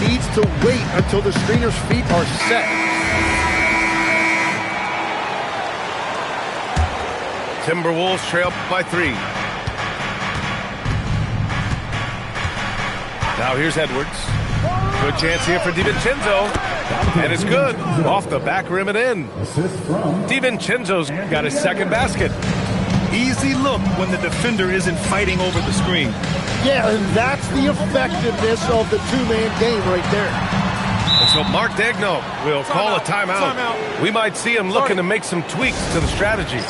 needs to wait until the screener's feet are set. Timberwolves trail by 3. Now here's Edwards. Good chance here for DiVincenzo. And it's good. Off the back rim and in. DiVincenzo's got his second basket. Easy look when the defender isn't fighting over the screen. Yeah, and that's the effectiveness of the two-man game right there. And so Mark Daigneault will call a timeout. We might see him looking to make some tweaks to the strategy.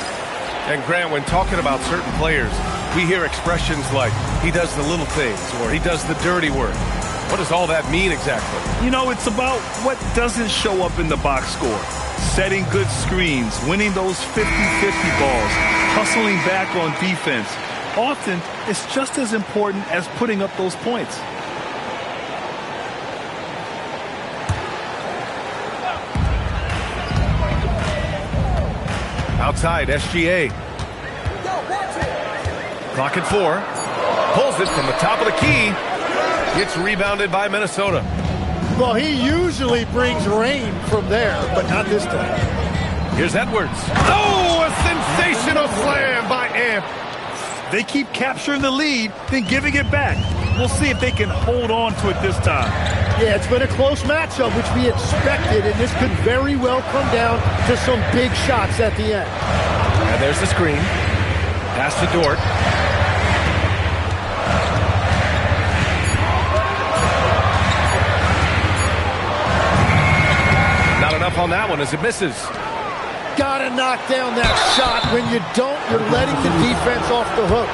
And Grant, when talking about certain players, we hear expressions like, he does the little things, or he does the dirty work. What does all that mean exactly? You know, it's about what doesn't show up in the box score. Setting good screens, winning those 50-50 balls, hustling back on defense. Often, it's just as important as putting up those points. Outside, SGA. Clock at 4. Pulls it from the top of the key. Gets rebounded by Minnesota. Well, he usually brings rain from there, but not this time. Here's Edwards. Oh, a sensational slam by Amp. They keep capturing the lead, then giving it back. We'll see if they can hold on to it this time. Yeah, it's been a close matchup, which we expected, and this could very well come down to some big shots at the end. And there's the screen. Pass to Dort. Not enough on that one as it misses. Gotta knock down that shot. When you don't, you're letting the defense off the hook.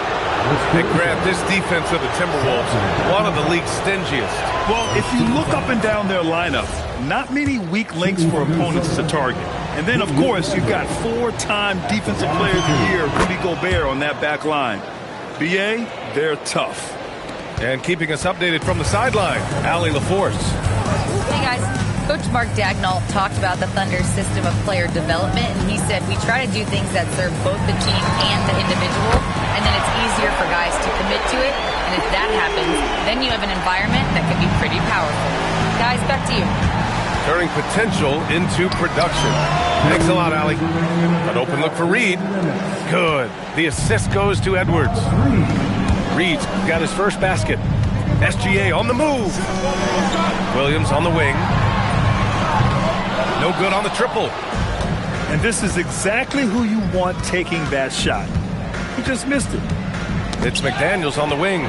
Nick Grant, this defense of the Timberwolves, one of the league's stingiest. Well, if you look up and down their lineup, not many weak links for opponents to target. And then, of course, you've got 4-time Defensive Player of the Year, Rudy Gobert, on that back line. BA, they're tough. And keeping us updated from the sideline, Allie LaForce. Hey, guys. Coach Mark Daigneault talked about the Thunder's system of player development, and he said, we try to do things that serve both the team and the individual, and then it's easier for guys to commit to it, and if that happens, then you have an environment that can be pretty powerful. Guys, back to you. Turning potential into production. Thanks a lot, Allie. An open look for Reed. Good. The assist goes to Edwards. Reed's got his first basket. SGA on the move. Williams on the wing. No good on the triple. And this is exactly who you want taking that shot. He just missed it. It's McDaniels on the wing.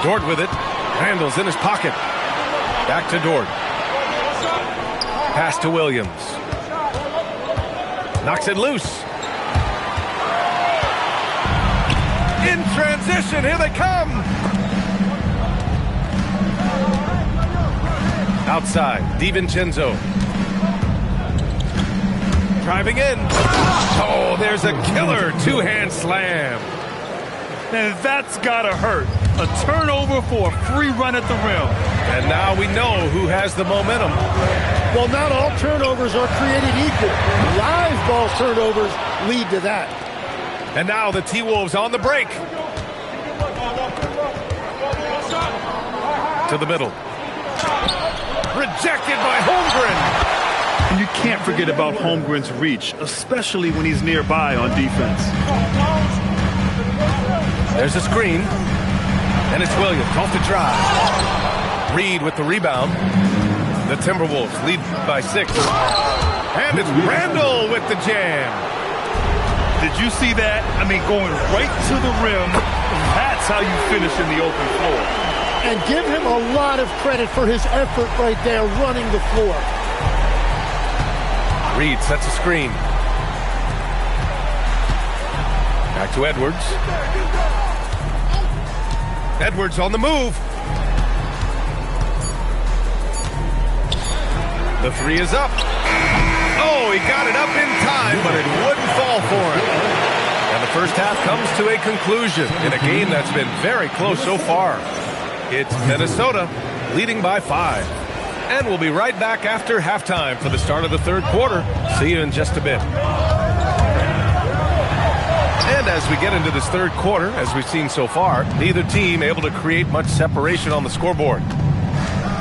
Dort with it. Randall's in his pocket. Back to Dort. Pass to Williams. Knocks it loose. In transition, here they come. Outside, DiVincenzo. Driving in. Oh, there's a killer two-hand slam. And that's gotta hurt. A turnover for a free run at the rim. And now we know who has the momentum. Well, not all turnovers are created equal. Live ball turnovers lead to that. And now the T-Wolves on the break. To the middle. Rejected by Holmgren. And you can't forget about Holmgren's reach, especially when he's nearby on defense. There's a screen. And it's Williams off the drive. Reed with the rebound. The Timberwolves lead by 6. And it's Randall with the jam. Did you see that? I mean, going right to the rim. That's how you finish in the open floor. And give him a lot of credit for his effort right there running the floor. Reed sets a screen. Back to Edwards. Edwards on the move. The three is up. Oh, he got it up in time, but it wouldn't fall for him. And the first half comes to a conclusion in a game that's been very close so far. It's Minnesota leading by 5. And we'll be right back after halftime for the start of the third quarter. See you in just a bit. And as we get into this third quarter, as we've seen so far, neither team able to create much separation on the scoreboard.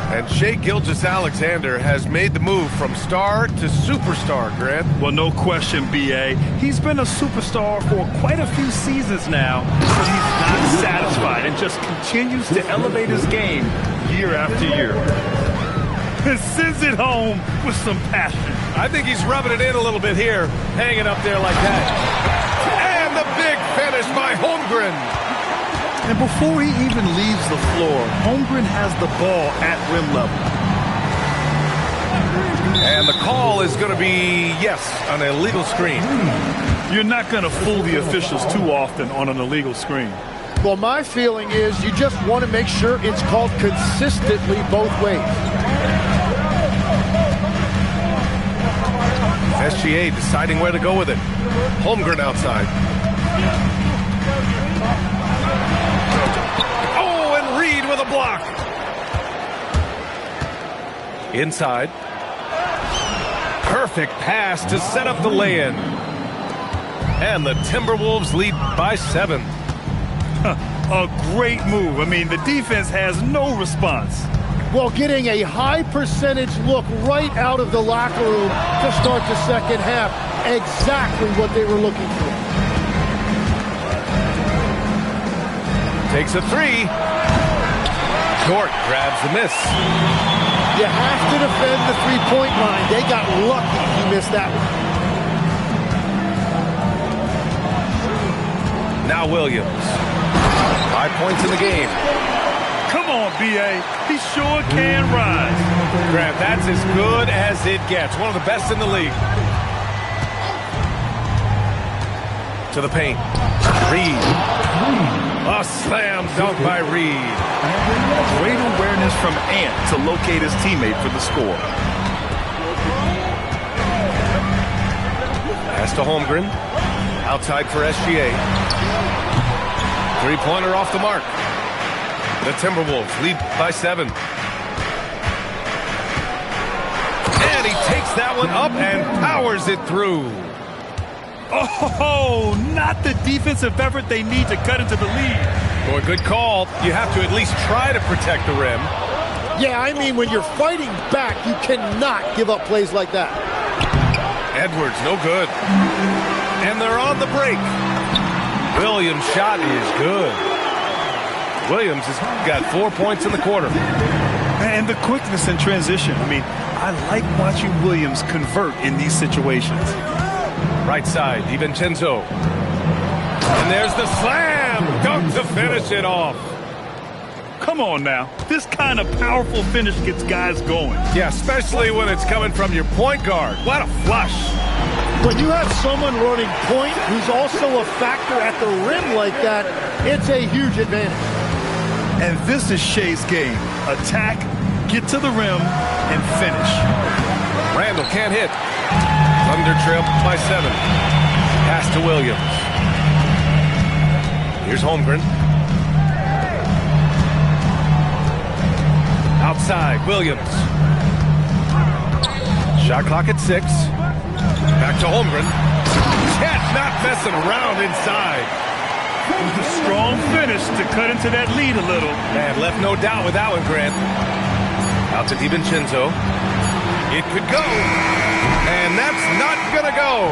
And Shai Gilgeous-Alexander has made the move from star to superstar, Grant. Well, no question, B.A. He's been a superstar for quite a few seasons now, but he's not satisfied and just continues to elevate his game year after year. And sends it home with some passion. I think he's rubbing it in a little bit here, hanging up there like that. And the big finish by Holmgren. And before he even leaves the floor, Holmgren has the ball at rim level. And the call is going to be, yes, an illegal screen. You're not going to fool the officials too often on an illegal screen. Well, my feeling is you just want to make sure it's called consistently both ways. SGA deciding where to go with it. Holmgren outside. Oh, and Reed with a block. Inside. Perfect pass to set up the lay-in. And the Timberwolves lead by 7. A great move. I mean, the defense has no response. Well, getting a high percentage look right out of the locker room to start the second half. Exactly what they were looking for. Takes a 3. Short grabs the miss. You have to defend the three-point line. They got lucky he missed that one. Now Williams. 5 points in the game. Come on, B.A. He sure can rise. Grant, that's as good as it gets. One of the best in the league. To the paint. Reed. A slam dunk by Reed. Great awareness from Ant to locate his teammate for the score. Pass to Holmgren. Outside for SGA. Three-pointer off the mark. The Timberwolves lead by 7. And he takes that one up and powers it through. Oh, not the defensive effort they need to cut into the lead. Boy, good call. You have to at least try to protect the rim. Yeah, I mean, when you're fighting back, you cannot give up plays like that. Edwards, no good. And they're on the break. Williams' shot is good. Williams has got 4 points in the quarter. And the quickness in transition. I mean, I like watching Williams convert in these situations. Right side, DiVincenzo. And there's the slam dunk to finish it off. Come on now. This kind of powerful finish gets guys going. Yeah, especially when it's coming from your point guard. What a flush. When you have someone running point who's also a factor at the rim like that, it's a huge advantage. And this is Shai's game. Attack, get to the rim, and finish. Randall can't hit. Thunder trail by 7. Pass to Williams. Here's Holmgren. Outside, Williams. Shot clock at 6. Back to Holmgren. Chet not messing around inside. A strong finish to cut into that lead a little. Man, left no doubt with that one, Grant. Out to DiVincenzo. It could go. And that's not going to go.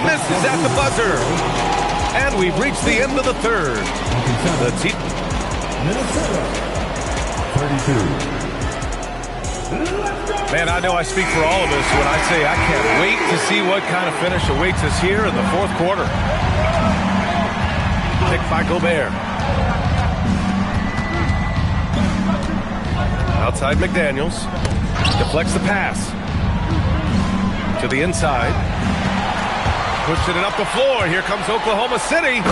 Misses at the buzzer. And we've reached the end of the third. The team. Minnesota, 32. Man, I know I speak for all of us when I say I can't wait to see what kind of finish awaits us here in the fourth quarter. Pick by Gobert. Outside McDaniels. Deflects the pass. To the inside. Pushing it up the floor. Here comes Oklahoma City.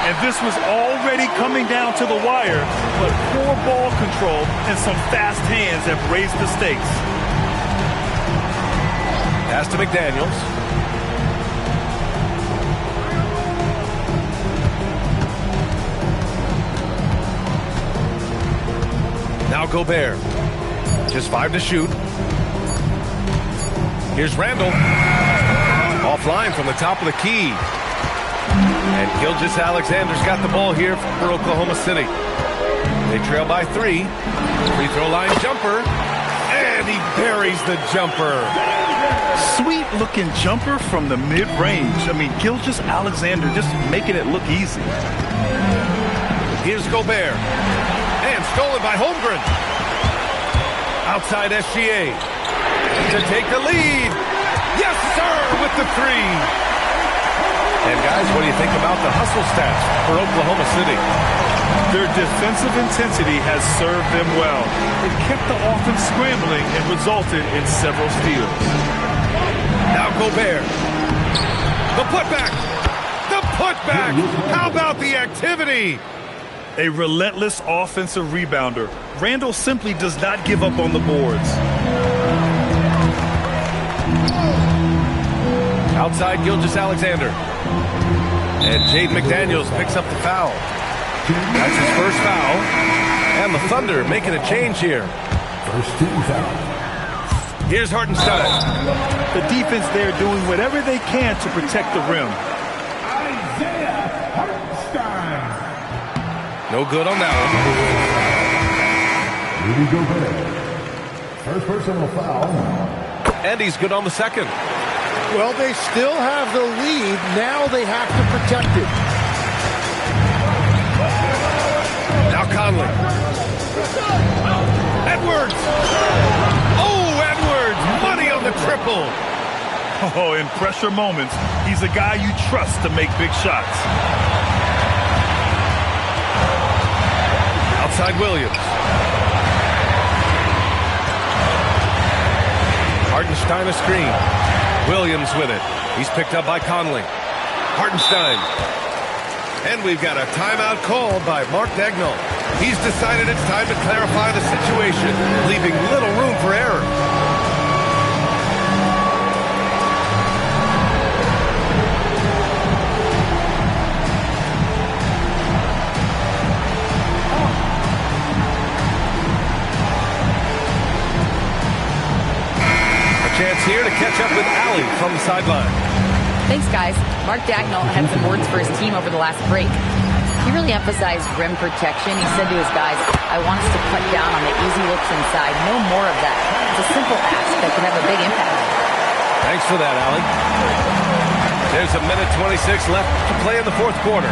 And this was already coming down to the wire, but poor ball control and some fast hands have raised the stakes. Pass to McDaniels. Now Gobert. Just 5 to shoot. Here's Randall. Offline from the top of the key. And Gilgeous-Alexander's got the ball here for Oklahoma City. They trail by 3. Free throw line jumper. And he buries the jumper. Sweet looking jumper from the mid-range. I mean, Gilgeous-Alexander just making it look easy. Here's Gobert. And stolen by Holmgren. Outside SGA. To take the lead. Yes, sir, with the 3. And guys, what do you think about the hustle stats for Oklahoma City? Their defensive intensity has served them well. It kept the offense scrambling and resulted in several steals. Now Gobert. The putback. The putback. How about the activity? A relentless offensive rebounder. Randall simply does not give up on the boards. Outside Gilgeous-Alexander. And Jaden McDaniels picks up the foul. That's his first foul. And the Thunder making a change here. First team foul. Here's Hartenstein. The defense there doing whatever they can to protect the rim. Isaiah Hartenstein. No good on that one. Rudy Gobert. First personal foul. And he's good on the second. Well, they still have the lead. Now they have to protect it. Now Conley. Edwards. Oh, Edwards. Money on the triple. Oh, in pressure moments, he's a guy you trust to make big shots. Outside Williams. Hartenstein a screen. Williams with it. He's picked up by Conley. Hartenstein. And we've got a timeout called by Mark Daigneault. He's decided it's time to clarify the situation, leaving little room for error. A chance here to catch up with Allie from the sideline. Thanks, guys. Mark Daigneault had some words for his team over the last break. He really emphasized rim protection. He said to his guys, I want us to cut down on the easy looks inside. No more of that. It's a simple ask that could have a big impact. Thanks for that, Allie. There's a minute 26 left to play in the fourth quarter.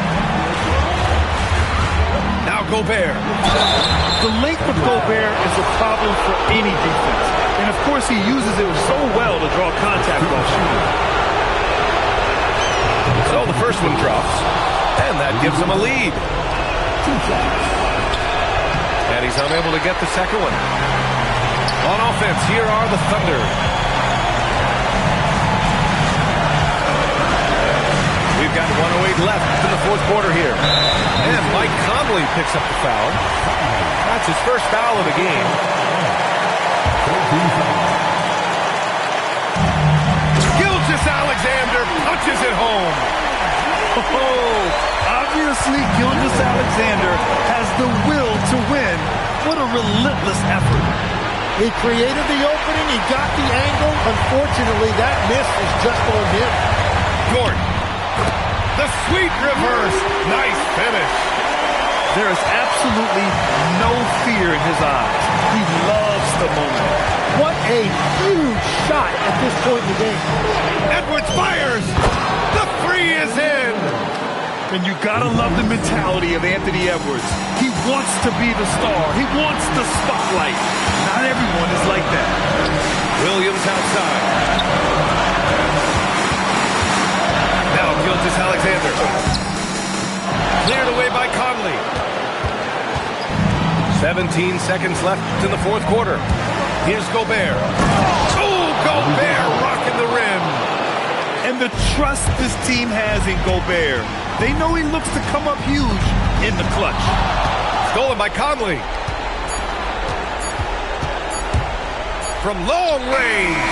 Now Gobert. The length of Gobert is a problem for any defense. And of course he uses it so well to draw contact while shooting. So the first one drops, and that gives him a lead. And he's unable to get the second one. On offense, here are the Thunder. We've got 1:08 left in the fourth quarter here. And Mike Conley picks up the foul. That's his first foul of the game. Gilgeous-Alexander punches it home. Oh, obviously Gilgeous-Alexander has the will to win. What a relentless effort. He created the opening. He got the angle. Unfortunately, that miss is just on him. Gordon. The sweet reverse. Nice finish. There is absolutely no fear in his eyes. He loves the moment. What a huge shot at this point in the game. Edwards fires. The three is in. And you gotta love the mentality of Anthony Edwards. He wants to be the star. He wants the spotlight. Not everyone is like that. Williams outside. Now Gilgeous-Alexander. Cleared away by Conley. 17 seconds left in the fourth quarter. Here's Gobert. Oh, Gobert rocking the rim. And the trust this team has in Gobert. They know he looks to come up huge in the clutch. Stolen by Conley. From long range.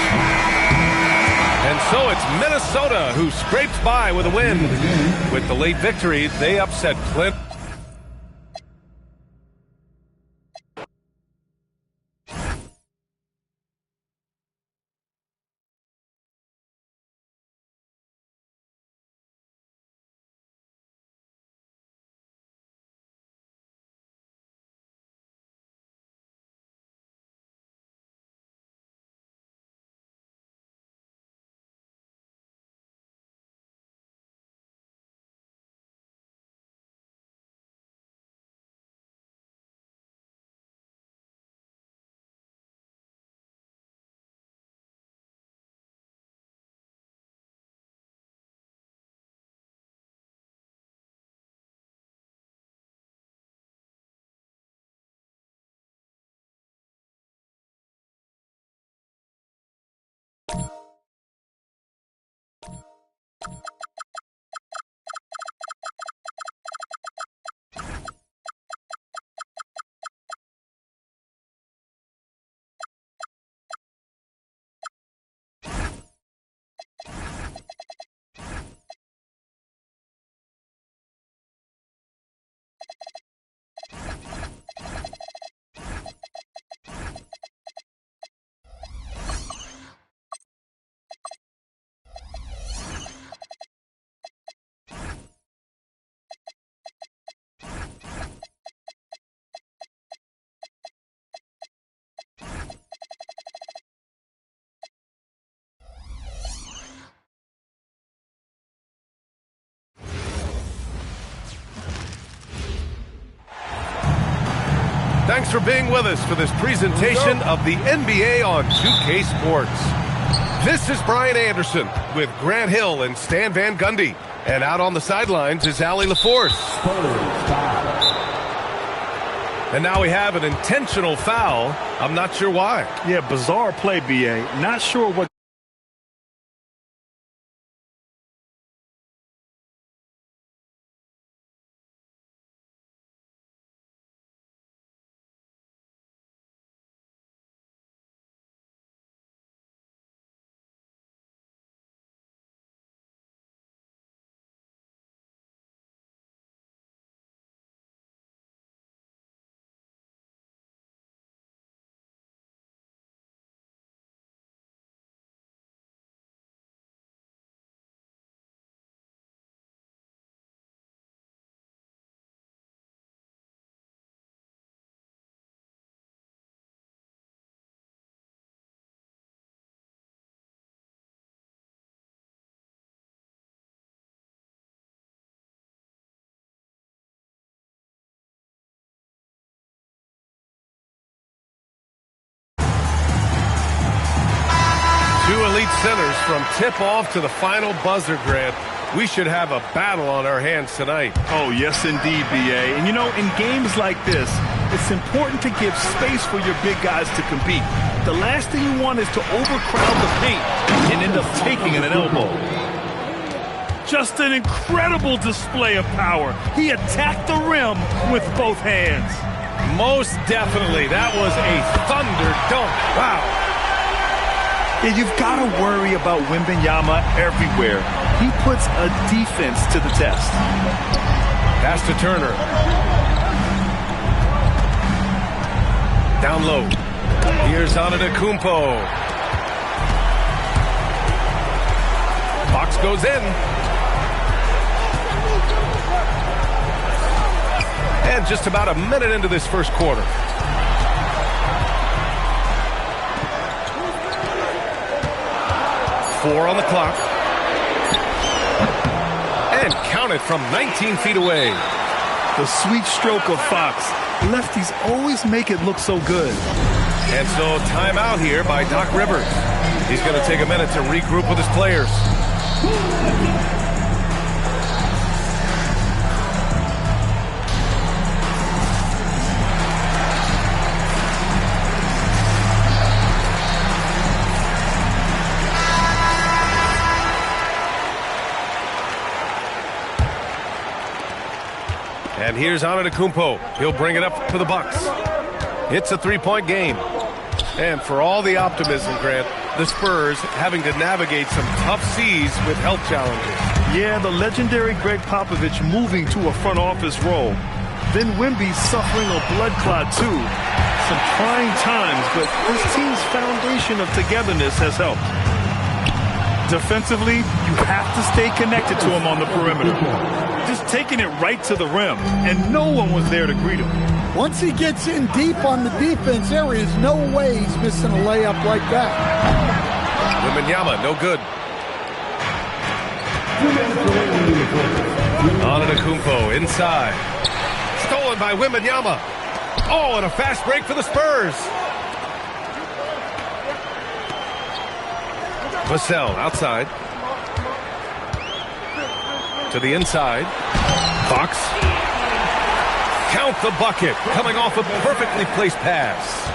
And so it's Minnesota who scrapes by with a win. With the late victory, they upset Clint. Thanks for being with us for this presentation of the NBA on 2K Sports. This is Brian Anderson with Grant Hill and Stan Van Gundy. And out on the sidelines is Allie LaForce. And now we have an intentional foul. I'm not sure why. Yeah, bizarre play, B.A. Not sure what. Two elite centers from tip-off to the final buzzer, Grant. We should have a battle on our hands tonight. Oh, yes, indeed, B.A. And, you know, in games like this, it's important to give space for your big guys to compete. The last thing you want is to overcrowd the paint and end up taking an elbow. Just an incredible display of power. He attacked the rim with both hands. Most definitely. That was a thunder dunk. Wow. Yeah, you've got to worry about Wembanyama everywhere. He puts a defense to the test. Pass to Turner. Down low. Here's Antetokounmpo. Fox goes in. And just about a minute into this first quarter. Four on the clock. And count it from 19 feet away. The sweet stroke of Fox. Lefties always make it look so good. And so timeout here by Doc Rivers. He's going to take a minute to regroup with his players. And here's Antetokounmpo. He'll bring it up for the Bucks. It's a three-point game. And for all the optimism, Grant, the Spurs having to navigate some tough seas with health challenges. Yeah, the legendary Greg Popovich moving to a front office role. Then Wemby suffering a blood clot too. Some trying times, but this team's foundation of togetherness has helped. Defensively, you have to stay connected to him on the perimeter. Just taking it right to the rim, and no one was there to greet him. Once he gets in deep on the defense, there is no way he's missing a layup like that. Wembanyama, no good. Antetokounmpo inside. Stolen by Wembanyama. Oh, and a fast break for the Spurs. Vassell outside. To the inside. Fox. Count the bucket. Coming off a perfectly placed pass.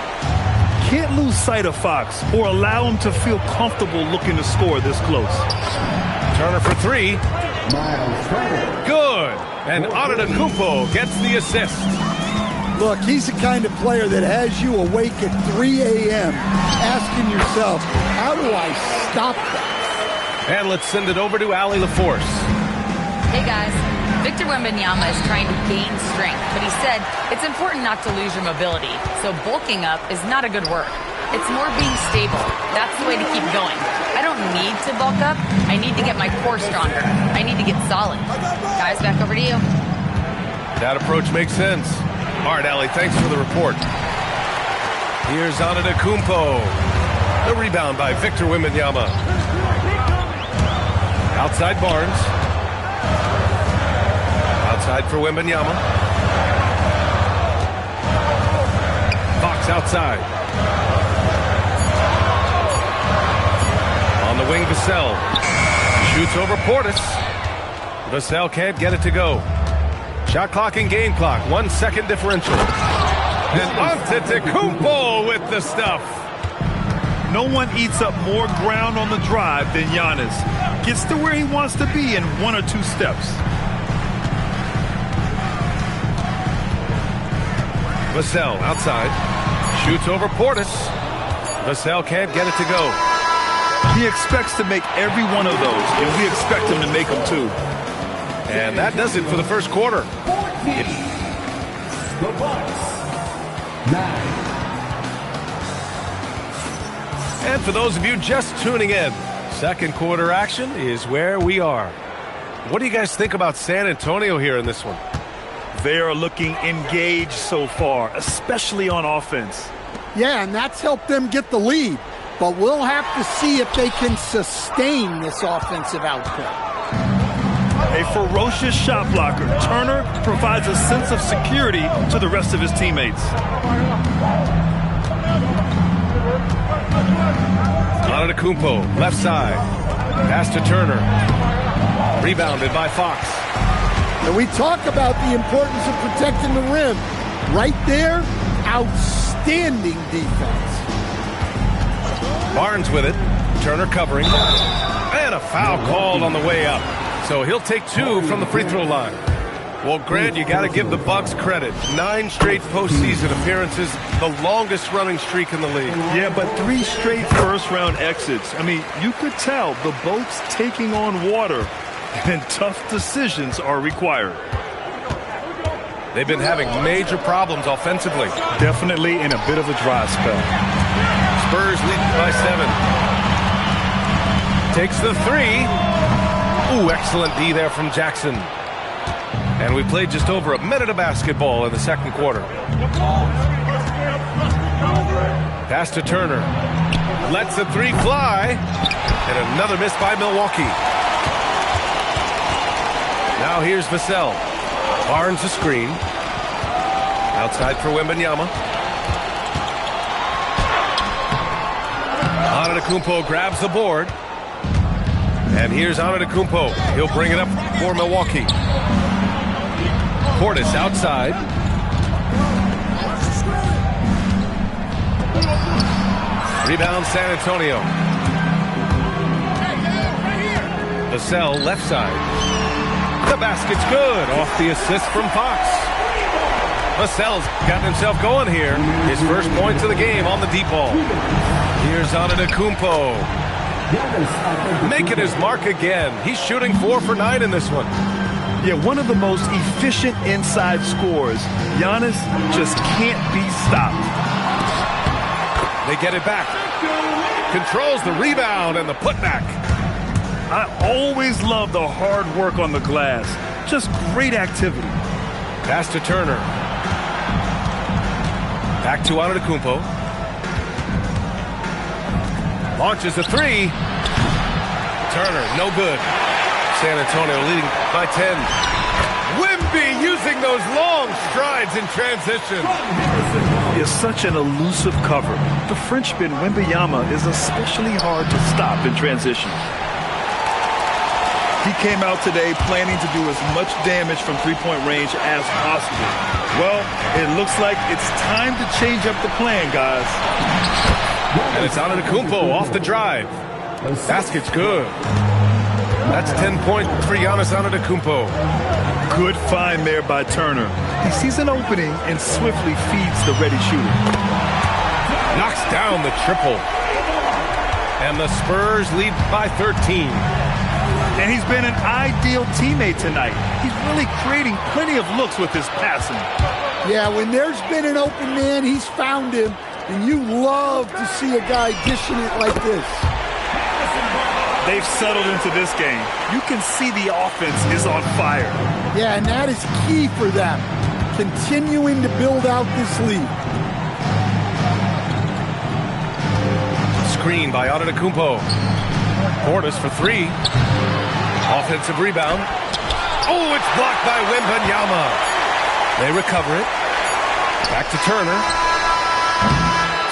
Can't lose sight of Fox or allow him to feel comfortable looking to score this close. Turner for three. Good. And Antetokounmpo gets the assist. Look, he's the kind of player that has you awake at 3 a.m. asking yourself, how do I stop that? And let's send it over to Allie LaForce. Hey, guys. Victor Wembanyama is trying to gain strength, but he said it's important not to lose your mobility. So bulking up is not a good word. It's more being stable. That's the way to keep going. I don't need to bulk up. I need to get my core stronger. I need to get solid. Guys, back over to you. That approach makes sense. All right, Allie, thanks for the report. Here's Antetokounmpo. The rebound by Victor Wembanyama. Outside Barnes. Outside for Wembanyama. Portis outside. On the wing, Vassell. Shoots over Portis. Vassell can't get it to go. Shot clock and game clock. 1 second differential. And Antetokounmpo with the stuff. No one eats up more ground on the drive than Giannis. Gets to where he wants to be in 1 or 2 steps. Vassell outside. Shoots over Portis. Vassell can't get it to go. He expects to make every one of those, and we expect him to make them too. And that does it for the first quarter. The Bucks. 9. And for those of you just tuning in, second quarter action is where we are. What do you guys think about San Antonio here in this one? They are looking engaged so far, especially on offense. Yeah, and that's helped them get the lead. But we'll have to see if they can sustain this offensive output. A ferocious shot blocker, Turner provides a sense of security to the rest of his teammates. Antetokounmpo, left side. Pass to Turner. Rebounded by Fox. And we talk about the importance of protecting the rim. Right there, outstanding defense. Barnes with it. Turner covering. And a foul called on the way up. So he'll take 2 from the free throw line. Well, Grant, you got to give the Bucks credit. 9 straight postseason appearances, the longest running streak in the league. Yeah, but 3 straight first-round exits. I mean, you could tell the boat's taking on water, and tough decisions are required. They've been having major problems offensively. Definitely in a bit of a dry spell. Spurs lead by 7. Takes the 3. Ooh, excellent D there from Jackson. And we played just over a minute of basketball in the second quarter. Pass to Turner. Lets the 3 fly. And another miss by Milwaukee. Now here's Vassell. Barnes a screen. Outside for Wembanyama. Antetokounmpo grabs the board. And here's Antetokounmpo. He'll bring it up for Milwaukee. Portis outside. Rebound San Antonio. Vassell left side. The basket's good. Off the assist from Fox. Vassell's got himself going here. His first points of the game on the deep ball. Here's Antetokounmpo. Making his mark again. He's shooting 4 for 9 in this one. Yeah, one of the most efficient inside scorers. Giannis just can't be stopped. They get it back. Controls the rebound and the putback. I always love the hard work on the glass. Just great activity. Pass to Turner. Back to Antetokounmpo. Launches the 3. Turner, no good. San Antonio leading by 10. Wemby using those long strides in transition. He is such an elusive cover. The Frenchman Wembanyama is especially hard to stop in transition. He came out today planning to do as much damage from three-point range as possible. Well, it looks like it's time to change up the plan, guys. And it's Antetokounmpo off the drive. Basket's good. That's 10 points for Giannis Antetokounmpo. Good find there by Turner. He sees an opening and swiftly feeds the ready shooter. Knocks down the triple. And the Spurs lead by 13. And he's been an ideal teammate tonight. He's really creating plenty of looks with his passing. Yeah, when there's been an open man, he's found him. And you love to see a guy dishing it like this. They've settled into this game. You can see the offense is on fire. Yeah, and that is key for them, continuing to build out this lead. Screen by Antetokounmpo. Portis for 3. Offensive rebound. Oh, it's blocked by Wembanyama. They recover it. Back to Turner.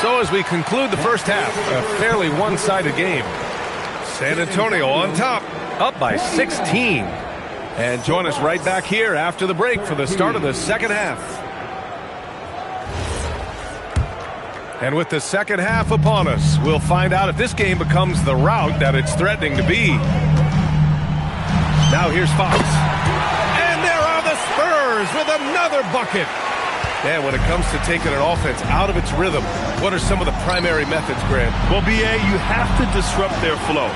So as we conclude the first half, a fairly one-sided game. San Antonio on top, up by 16. And join us right back here after the break for the start of the second half. And with the second half upon us, we'll find out if this game becomes the rout that it's threatening to be. Now here's Fox. And there are the Spurs with another bucket. And when it comes to taking an offense out of its rhythm, what are some of the primary methods, Grant? Well, BA, you have to disrupt their flow.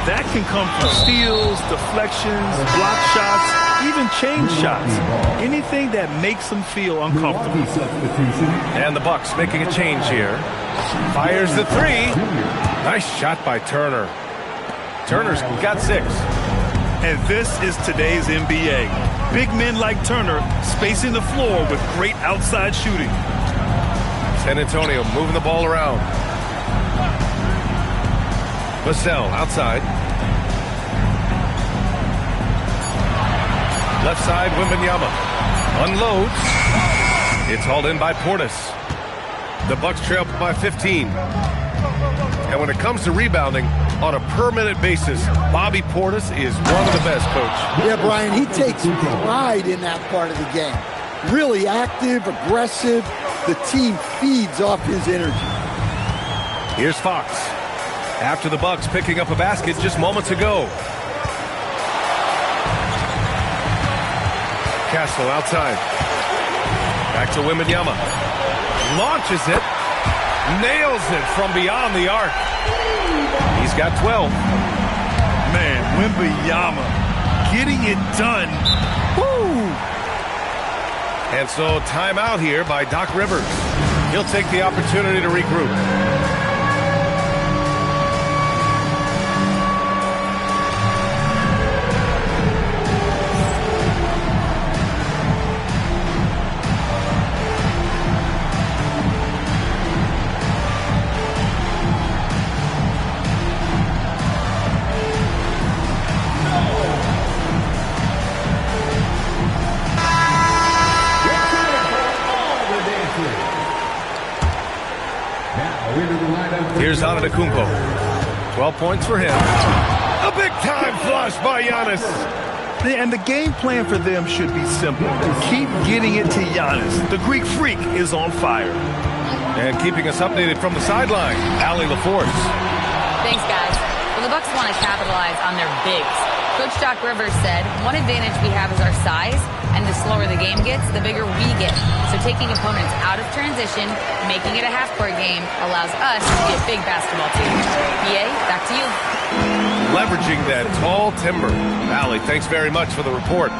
That can come from steals, deflections, block shots, even chain shots. Anything that makes them feel uncomfortable. And the Bucks making a change here. Fires the three. Nice shot by Turner. Turner's got 6. And this is today's NBA. Big men like Turner spacing the floor with great outside shooting. San Antonio moving the ball around. Vassell outside. Left side, Wembanyama. Unloads. It's hauled in by Portis. The Bucks trail by 15. And when it comes to rebounding, on a per-minute basis, Bobby Portis is one of the best, Coach. Yeah, Brian, he takes pride in that part of the game. Really active, aggressive. The team feeds off his energy. Here's Fox. After the Bucks picking up a basket just moments ago. Castle outside. Back to Wembanyama. Launches it. Nails it from beyond the arc. He's got 12. Man, Wembanyama getting it done. Woo! And so timeout here by Doc Rivers. He'll take the opportunity to regroup. Here's Antetokounmpo. 12 points for him. A big-time flush by Giannis. And the game plan for them should be simple. Keep getting it to Giannis. The Greek freak is on fire. And keeping us updated from the sideline, Allie LaForce. Thanks, guys. Well, the Bucks want to capitalize on their bigs. Coach Doc Rivers said, one advantage we have is our size, and the slower the game gets, the bigger we get. So taking opponents out of transition, making it a half-court game, allows us to be a big basketball team. BA, back to you. Leveraging that tall timber. Allie, thanks very much for the report.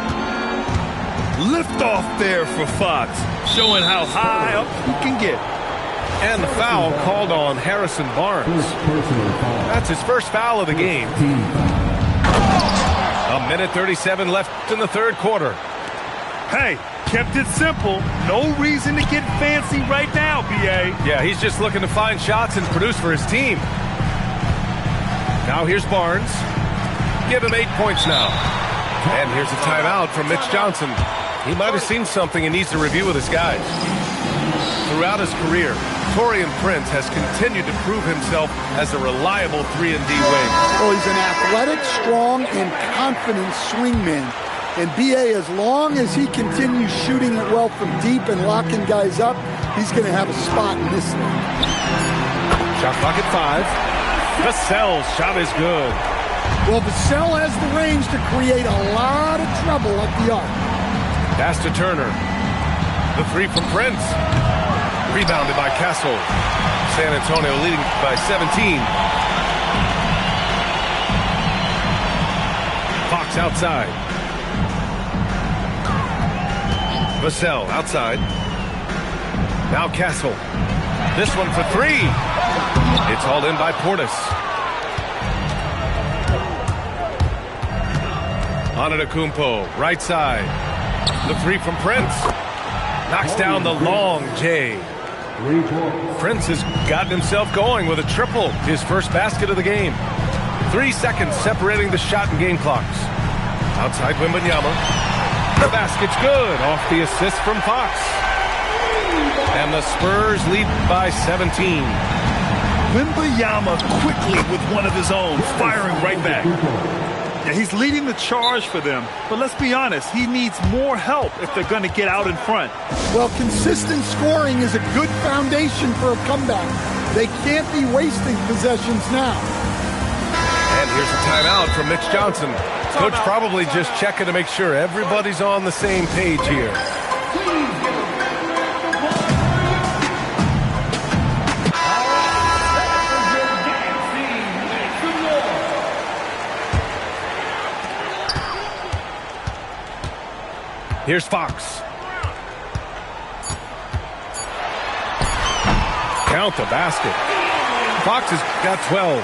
Lift off there for Fox, showing how high up he can get. And the foul called on Harrison Barnes. That's his first foul of the game. A minute 37 left in the third quarter. Hey, kept it simple. No reason to get fancy right now, BA. Yeah, he's just looking to find shots and produce for his team. Now here's Barnes. Give him 8 points now. And here's a timeout from Mitch Johnson. He might have seen something and needs to review with his guys. Throughout his career, Taurean Prince has continued to prove himself as a reliable 3-and-D wing. Oh, he's an athletic, strong, and confident swingman. And B.A., as long as he continues shooting it well from deep and locking guys up, he's going to have a spot in this league. Shot clock at 5. Vassell's shot is good. Well, Vassell has the range to create a lot of trouble at the arc. Pass to Turner. The three from Prince. Rebounded by Castle. San Antonio leading by 17. Fox outside. Vassell outside. Now Castle. This one for 3. It's hauled in by Portis. Antetokounmpo, right side. The 3 from Prince. Knocks down the long J. Prince has gotten himself going with a triple, his first basket of the game. 3 seconds separating the shot and game clocks. Outside Wembanyama. The basket's good off the assist from Fox. And the Spurs lead by 17. Wembanyama quickly with one of his own, firing right back. Yeah, he's leading the charge for them, but let's be honest, he needs more help if they're going to get out in front. Well, consistent scoring is a good foundation for a comeback. They can't be wasting possessions now. And here's a timeout from Mitch Johnson. Coach probably just checking to make sure everybody's on the same page here. Here's Fox. Count the basket. Fox has got 12.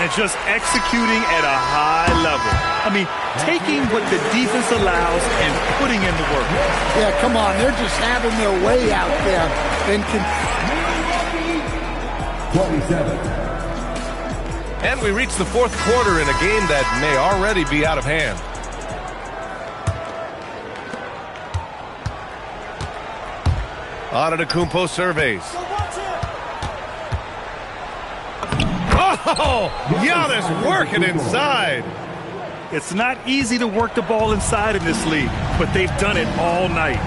And just executing at a high level. I mean, taking what the defense allows and putting in the work. Yeah, come on. They're just having their way out there. And 27. And we reach the fourth quarter in a game that may already be out of hand. Antetokounmpo surveys. Oh, Giannis working inside. It's not easy to work the ball inside in this league, but they've done it all night.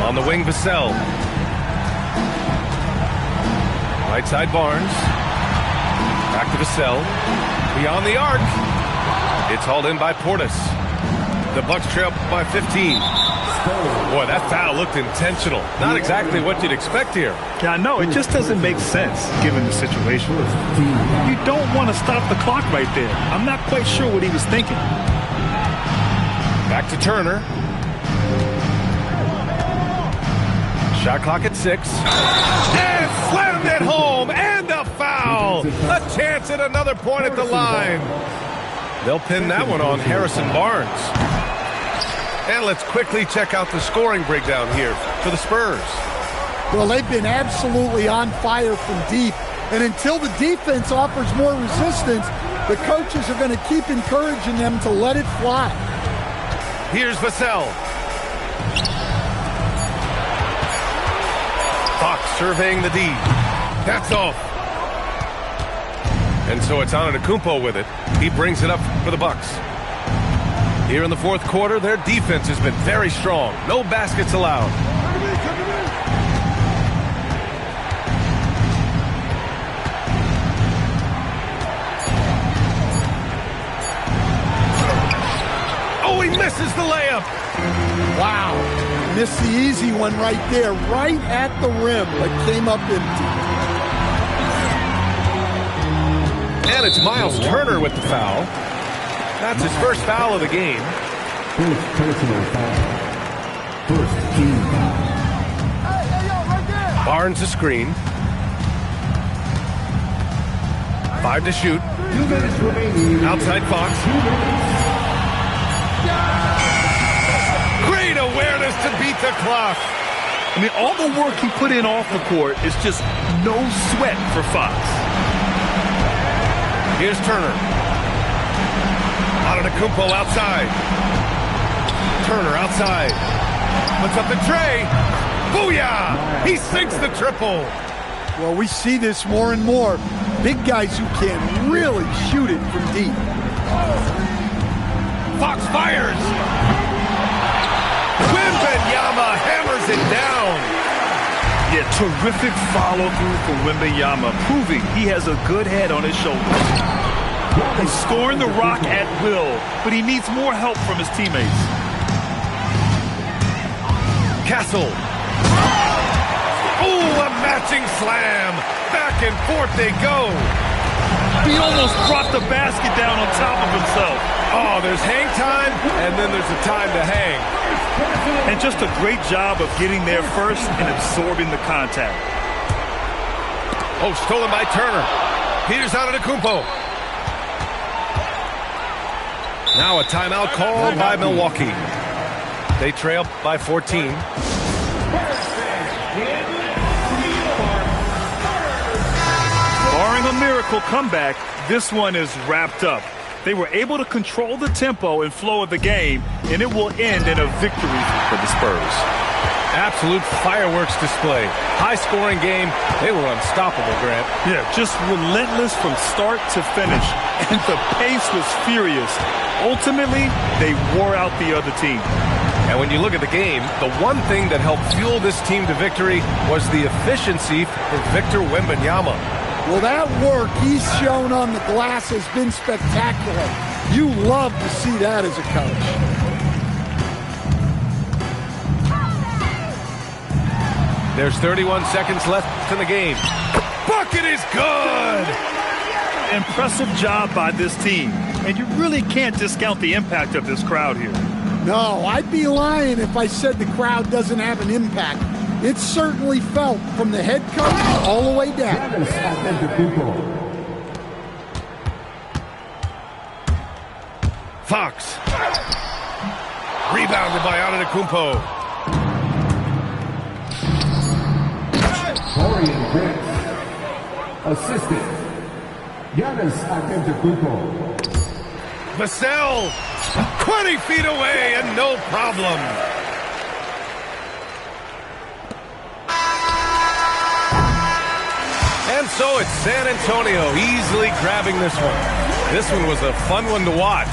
On the wing, Vassell. Right side, Barnes. Back to Vassell. Beyond the arc. It's hauled in by Portis. The Bucks trail by 15. Boy, that foul looked intentional. Not exactly what you'd expect here. Yeah, I know. It just doesn't make sense, given the situation. You don't want to stop the clock right there. I'm not quite sure what he was thinking. Back to Turner. Shot clock at 6. And slammed it home. And a foul. A chance at another point at the line. They'll pin that one on Harrison Barnes. And let's quickly check out the scoring breakdown here for the Spurs. well, they've been absolutely on fire from deep. And until the defense offers more resistance, the coaches are going to keep encouraging them to let it fly. Here's Vassell. Fox surveying the D. That's off. And so it's Antetokounmpo with it. He brings it up for the Bucks. Here in the fourth quarter, their defense has been very strong. No baskets allowed. Oh, he misses the layup. Wow. Missed the easy one right there, right at the rim, but came up empty. And it's Miles Turner with the foul. That's his first foul of the game. First personal foul. First team foul. Barnes a screen. 5 to shoot. 2 minutes remaining. Outside Fox. Great awareness to beat the clock. I mean, all the work he put in off the court is just no sweat for Fox. Here's Turner. Antetokounmpo outside. Turner outside. Puts up the tray. Booyah! He sinks the triple. Well, we see this more and more. Big guys who can really shoot it from deep. Fox fires. Wembanyama hammers it down. Yeah, terrific follow-through for Wembanyama, proving he has a good head on his shoulders. He's scoring the rock at will, but he needs more help from his teammates. Castle. Oh, a matching slam. Back and forth they go. He almost brought the basket down on top of himself. Oh, there's hang time, and then there's a time to hang. And just a great job of getting there first and absorbing the contact. Oh, stolen by Turner. Here's Antetokounmpo. Now a timeout called by Milwaukee. They trail by 14. Barring a miracle comeback, this one is wrapped up. They were able to control the tempo and flow of the game, and it will end in a victory for the Spurs. Absolute fireworks display. High-scoring game. They were unstoppable, Grant. Yeah, just relentless from start to finish, and the pace was furious. Ultimately, they wore out the other team. And when you look at the game, the one thing that helped fuel this team to victory was the efficiency for Victor Wembanyama. Well, that work he's shown on the glass has been spectacular. You love to see that as a coach. There's 31 seconds left in the game. Bucket is good! Impressive job by this team, and you really can't discount the impact of this crowd here. No, I'd be lying if I said the crowd doesn't have an impact. It's certainly felt from the head coach all the way down. Giannis Antetokounmpo. Fox. Rebounded by Antetokounmpo. Dorian Grant. Assistant. Giannis Antetokounmpo. Vassell. 20 feet away and no problem. And so it's San Antonio easily grabbing this one. This one was a fun one to watch.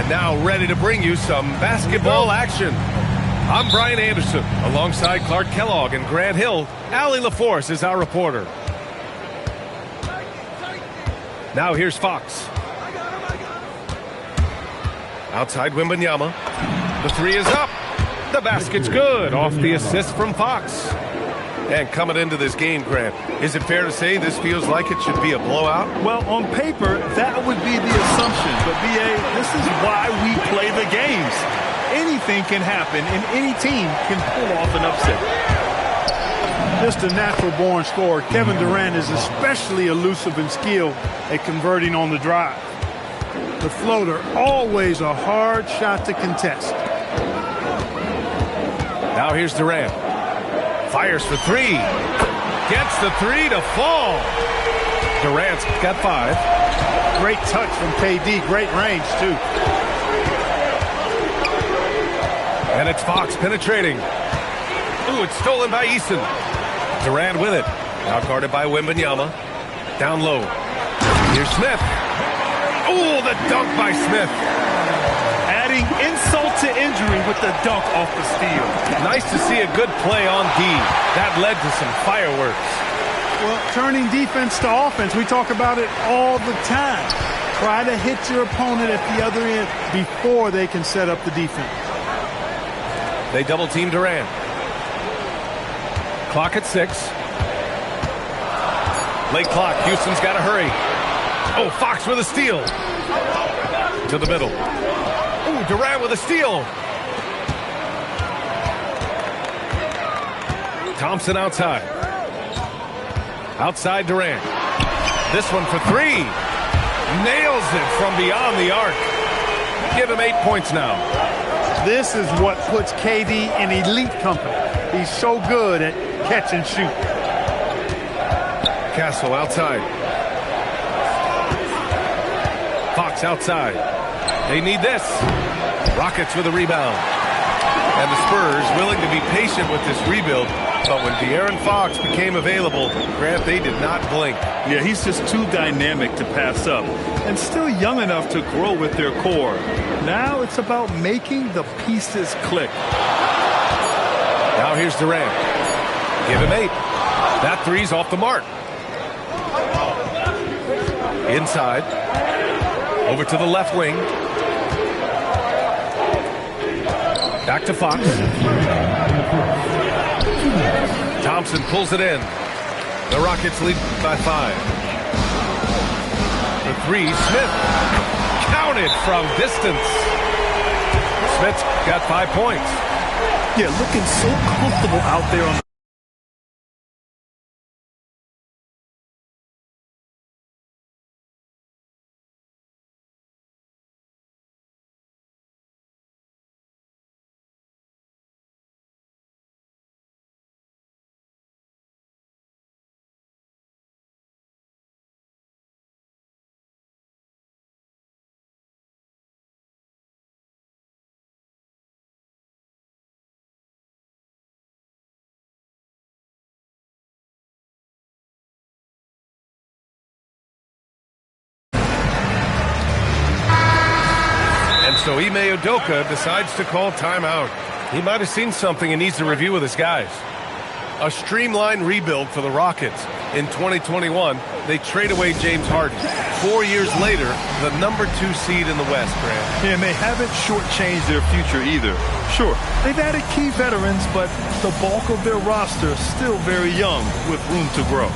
Now ready to bring you some basketball action. I'm Brian Anderson, alongside Clark Kellogg and Grant Hill. Allie LaForce is our reporter. Now here's Fox. Outside Wembanyama. The three is up. The basket's good off the assist from Fox. And coming into this game, Grant, is it fair to say this feels like it should be a blowout? Well, on paper, that would be the assumption. But, B.A., this is why we play the games. Anything can happen, and any team can pull off an upset. Just a natural-born scorer. Kevin Durant is especially elusive and skilled at converting on the drive. The floater, always a hard shot to contest. Now here's Durant. Fires for three. Gets the three to fall. Durant's got 5. Great touch from KD. Great range, too. And it's Fox penetrating. Ooh, it's stolen by Easton. Durant with it. Now guarded by Wembanyama. Down low. Here's Smith. Ooh, the dunk by Smith. Adding insult to injury with the dunk off the steal. Nice to see a good play on D. That led to some fireworks. Well, turning defense to offense, we talk about it all the time. Try to hit your opponent at the other end before they can set up the defense. They double team Durant. Clock at 6. Late clock. Houston's got to hurry. Oh, Fox with a steal. To the middle. Oh, Durant with a steal. Thompson outside. Outside Durant. This one for 3. Nails it from beyond the arc. Give him 8 points now. This is what puts KD in elite company. He's so good at catch and shoot. Castle outside. Fox outside. They need this. Rockets with a rebound. And the Spurs willing to be patient with this rebuild. But when De'Aaron Fox became available, Grant, they did not blink. Yeah, he's just too dynamic to pass up. And still young enough to grow with their core. Now it's about making the pieces click. Now here's Durant. Give him 8. That three's off the mark. Inside. Over to the left wing. Back to Fox. Thompson pulls it in. The Rockets lead by 5. The 3, Smith. Counted from distance. Smith's got 5 points. Yeah, looking so comfortable out there on So Ime Udoka decides to call timeout. He might have seen something and needs to review with his guys. A streamlined rebuild for the Rockets. In 2021, they trade away James Harden. 4 years later, the number 2 seed in the West, Grant. And they haven't shortchanged their future either. Sure, they've added key veterans, but the bulk of their roster is still very young with room to grow.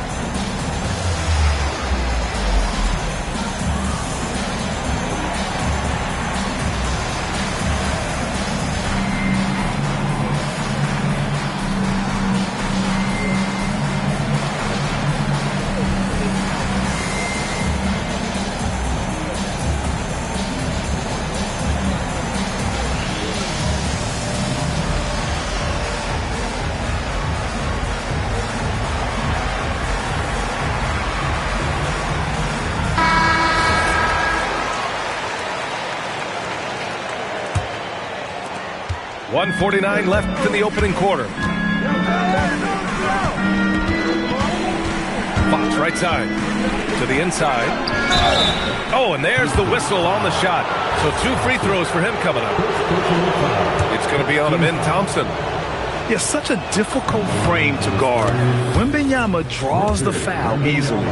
.149 left in the opening quarter. Fox right side to the inside. Oh, and there's the whistle on the shot. So 2 free throws for him coming up. It's going to be on Amin Thompson. Yeah, such a difficult frame to guard. Wembanyama draws the foul easily.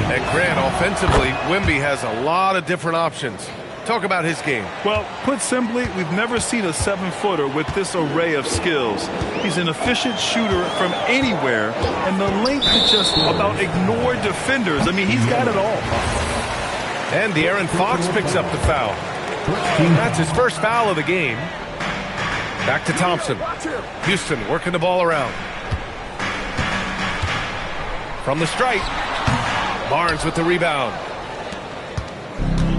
And Grant, offensively, Wemby has a lot of different options. Talk about his game. Well, put simply, we've never seen a 7-footer with this array of skills. He's an efficient shooter from anywhere, and the length to just about ignore defenders. I mean, he's got it all. And De'Aaron Fox picks up the foul. That's his first foul of the game. Back to Thompson. Houston working the ball around. From the stripe. Barnes with the rebound.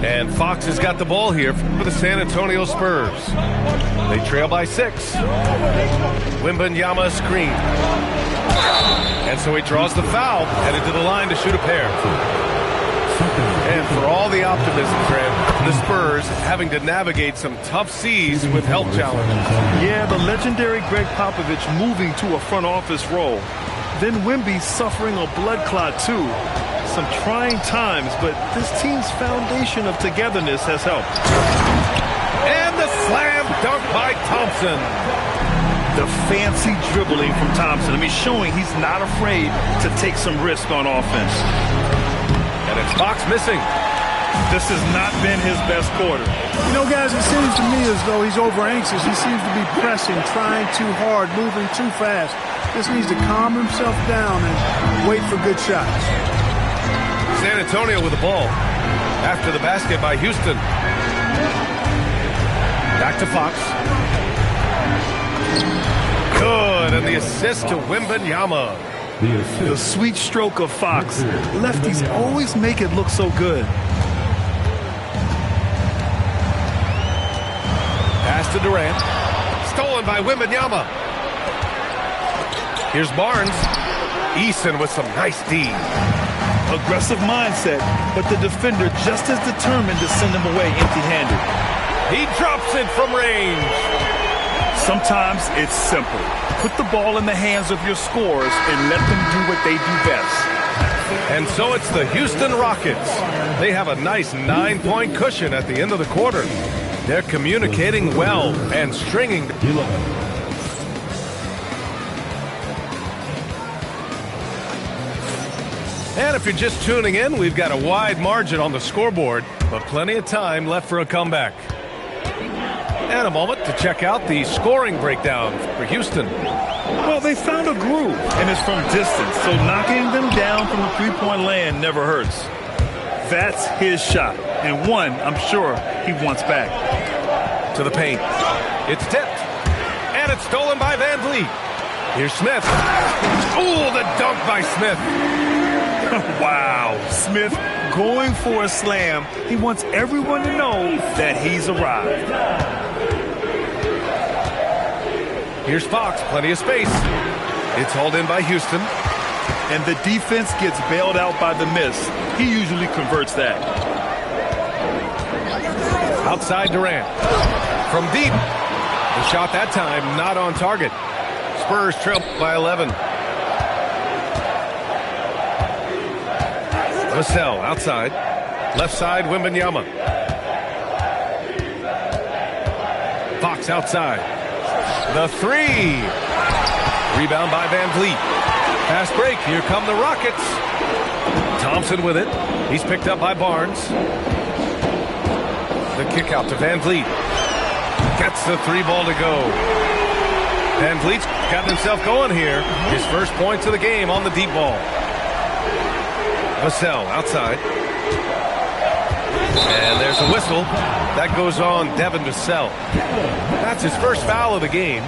And Fox has got the ball here for the San Antonio Spurs. They trail by 6. Wembanyama screen. And so he draws the foul, headed to the line to shoot a pair. And for all the optimism, Grant, the Spurs having to navigate some tough seas with health challenges. Yeah, the legendary Greg Popovich moving to a front office role. Then Wemby suffering a blood clot too. Some trying times, but this team's foundation of togetherness has helped. And the slam dunk by Thompson. The fancy dribbling from Thompson. I mean, showing he's not afraid to take some risk on offense. And it's Fox missing. This has not been his best quarter. You know, guys, it seems to me as though he's over-anxious. He seems to be pressing, trying too hard, moving too fast. Just needs to calm himself down and wait for good shots. San Antonio with the ball. After the basket by Houston. Back to Fox. Good, and the assist to Wembanyama. The sweet stroke of Fox. Lefties always make it look so good. Pass to Durant. Stolen by Wembanyama. Here's Barnes. Eason with some nice D. Aggressive mindset, but the defender just as determined to send him away empty-handed. He drops it from range. Sometimes it's simple. Put the ball in the hands of your scorers and let them do what they do best. And so it's the Houston Rockets. They have a nice 9-point cushion at the end of the quarter. They're communicating well and stringing. And if you're just tuning in, we've got a wide margin on the scoreboard, but plenty of time left for a comeback. And a moment to check out the scoring breakdown for Houston. Well, they found a groove, and it's from distance, so knocking them down from the three-point land never hurts. That's his shot, and one I'm sure he wants back. To the paint. It's tipped. And it's stolen by Van Vliet. Here's Smith. Ooh, the dunk by Smith. Wow. Smith going for a slam. He wants everyone to know that he's arrived. Here's Fox. Plenty of space. It's hauled in by Houston. And the defense gets bailed out by the miss. He usually converts that. Outside Durant. From deep. The shot that time not on target. Spurs trail by 11. Vassell outside. Left side, Wembanyama. Fox outside. The three. Rebound by Van Vliet. Fast break. Here come the Rockets. Thompson with it. He's picked up by Barnes. The kick out to Van Vliet. Gets the three ball to go. Van Vliet's gotten himself going here. His first points of the game on the deep ball. Vassell outside. And there's a whistle. That goes on Devin Vassell. That's his first foul of the game.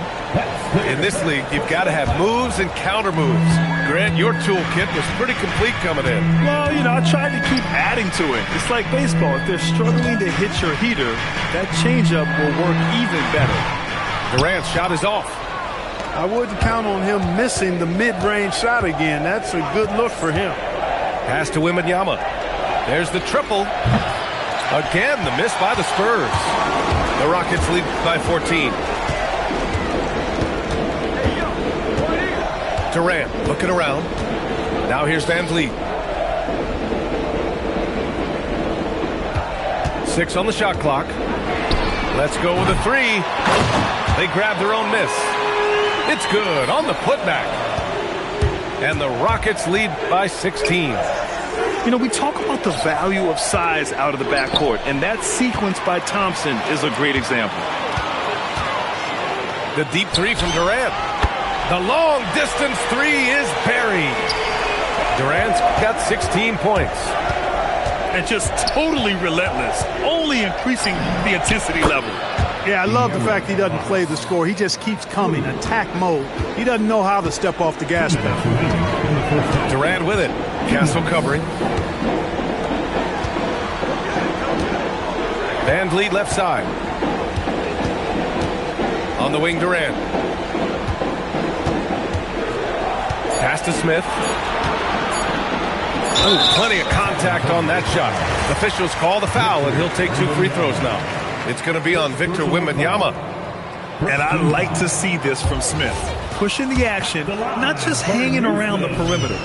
In this league, you've got to have moves and counter moves. Grant, your toolkit was pretty complete coming in. Well, you know, I tried to keep adding to it. It's like baseball. If they're struggling to hit your heater, that changeup will work even better. Durant's shot is off. I wouldn't count on him missing the mid-range shot again. That's a good look for him. Pass to Wembanyama. There's the triple. Again, the miss by the Spurs. The Rockets lead by 14. Durant looking around. Now here's Van Vliet. 6 on the shot clock. Let's go with a three. They grab their own miss. It's good on the putback. And the Rockets lead by 16. You know, we talk about the value of size out of the backcourt, and that sequence by Thompson is a great example. The deep three from Durant. The long distance three is buried. Durant's got 16 points. And just totally relentless, only increasing the intensity level. Yeah, I love the fact he doesn't play the score. He just keeps coming, attack mode. He doesn't know how to step off the gas pedal. Durant with it. Castle covering. Van Vliet left side. On the wing, Durant. Pass to Smith. Ooh, plenty of contact on that shot. Officials call the foul, and he'll take 2 free throws now. It's going to be on Victor Wembanyama. And I like to see this from Smith. Pushing the action, not just hanging around the perimeter.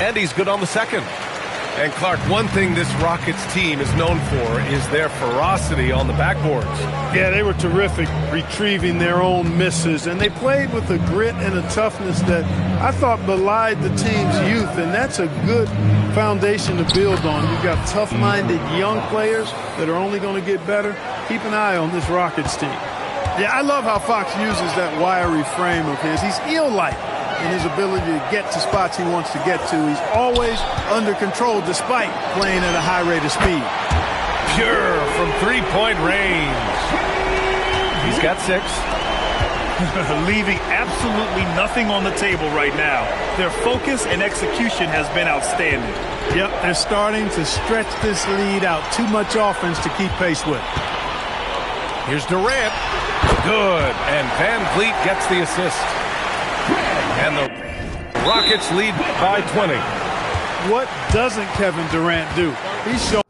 And he's good on the second. And Clark, one thing this Rockets team is known for is their ferocity on the backboards. Yeah, they were terrific retrieving their own misses, and they played with a grit and a toughness that I thought belied the team's youth, and that's a good foundation to build on. You've got tough-minded young players that are only going to get better. Keep an eye on this Rockets team. Yeah, I love how Fox uses that wiry frame of his. He's eel-like in his ability to get to spots he wants to get to. He's always under control despite playing at a high rate of speed. Pure from three-point range. He's got 6. Leaving absolutely nothing on the table right now. Their focus and execution has been outstanding. Yep, they're starting to stretch this lead out. Too much offense to keep pace with. Here's Durant. Good. And Van Vliet gets the assist. And the Rockets lead by 20. What doesn't Kevin Durant do? He's shown